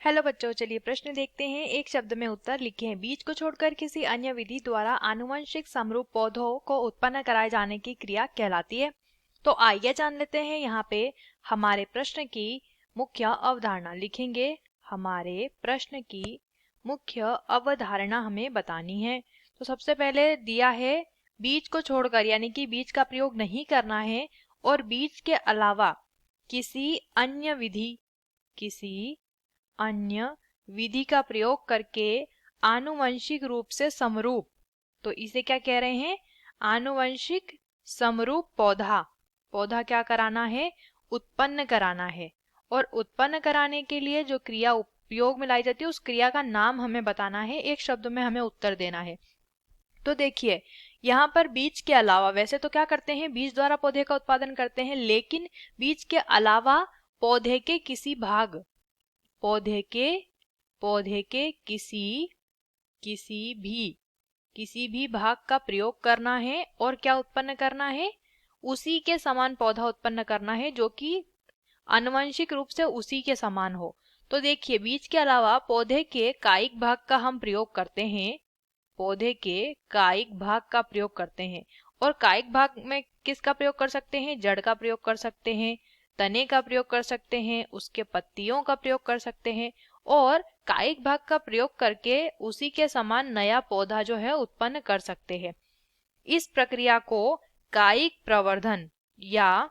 Hello बच्चों, चलिए प्रश्न देखते हैं। एक शब्द में उत्तर लिखे हैं। बीज को छोड़कर किसी अन्य विधि द्वारा आनुवंशिक समरूप पौधों को उत्पन्न कराए जाने की क्रिया कहलाती है। तो आइए जान लेते हैं। यहाँ पे हमारे प्रश्न की मुख्य अवधारणा लिखेंगे। हमारे प्रश्न की मुख्य अवधारणा हमें बतानी है। तो सबसे पहले दिया है बीज को छोड़कर, यानी कि बीज का प्रयोग नहीं करना है और बीज के अलावा किसी अन्य विधि का प्रयोग करके आनुवंशिक रूप से समरूप, तो इसे क्या कह रहे हैं? आनुवंशिक समरूप पौधा क्या कराना है? उत्पन्न कराना है। और उत्पन्न कराने के लिए जो क्रिया उपयोग में लाई जाती है उस क्रिया का नाम हमें बताना है। एक शब्द में हमें उत्तर देना है। तो देखिए यहाँ पर बीज के अलावा, वैसे तो क्या करते हैं, बीज द्वारा पौधे का उत्पादन करते हैं, लेकिन बीज के अलावा पौधे के किसी भाग, पौधे के किसी भी भाग का प्रयोग करना है और क्या उत्पन्न करना है? उसी के समान पौधा उत्पन्न करना है जो कि आनुवंशिक रूप से उसी के समान हो। तो देखिए बीज के अलावा पौधे के कायिक भाग का हम प्रयोग करते हैं, पौधे के कायिक भाग का प्रयोग करते हैं। और कायिक भाग में किसका प्रयोग कर सकते हैं? जड़ का प्रयोग कर सकते हैं, तने का प्रयोग कर सकते हैं, उसके पत्तियों का प्रयोग कर सकते हैं और कायिक भाग का प्रयोग करके उसी के समान नया पौधा जो है उत्पन्न कर सकते हैं। इस प्रक्रिया को कायिक प्रवर्धन या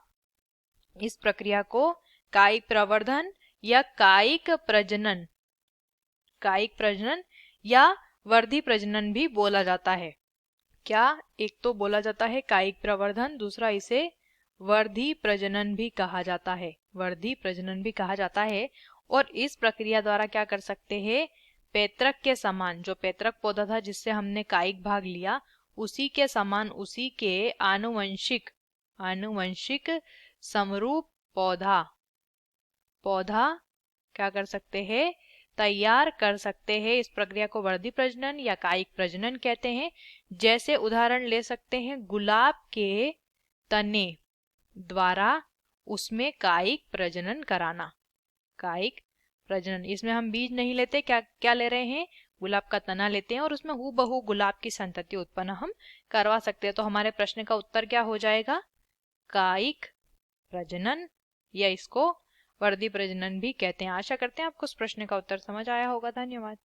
कायिक प्रजनन या वर्धी प्रजनन भी बोला जाता है। क्या? एक तो बोला जाता है कायिक प्रवर्धन, दूसरा इसे वर्धी प्रजनन भी कहा जाता है। और इस प्रक्रिया द्वारा क्या कर सकते हैं? पैतृक के समान, जो पैतृक पौधा था जिससे हमने कायिक भाग लिया, उसी के समान, उसी के आनुवंशिक समरूप पौधा क्या कर सकते हैं? तैयार कर सकते हैं। इस प्रक्रिया को वर्धी प्रजनन या कायिक प्रजनन कहते हैं। जैसे उदाहरण ले सकते हैं गुलाब के तने द्वारा उसमें कायिक प्रजनन कराना। इसमें हम बीज नहीं लेते, क्या ले रहे हैं? गुलाब का तना लेते हैं और उसमें हूबहू गुलाब की संतति उत्पन्न हम करवा सकते हैं। तो हमारे प्रश्न का उत्तर क्या हो जाएगा? कायिक प्रजनन, या इसको वर्धी प्रजनन भी कहते हैं। आशा करते हैं आपको इस प्रश्न का उत्तर समझ आया होगा। धन्यवाद।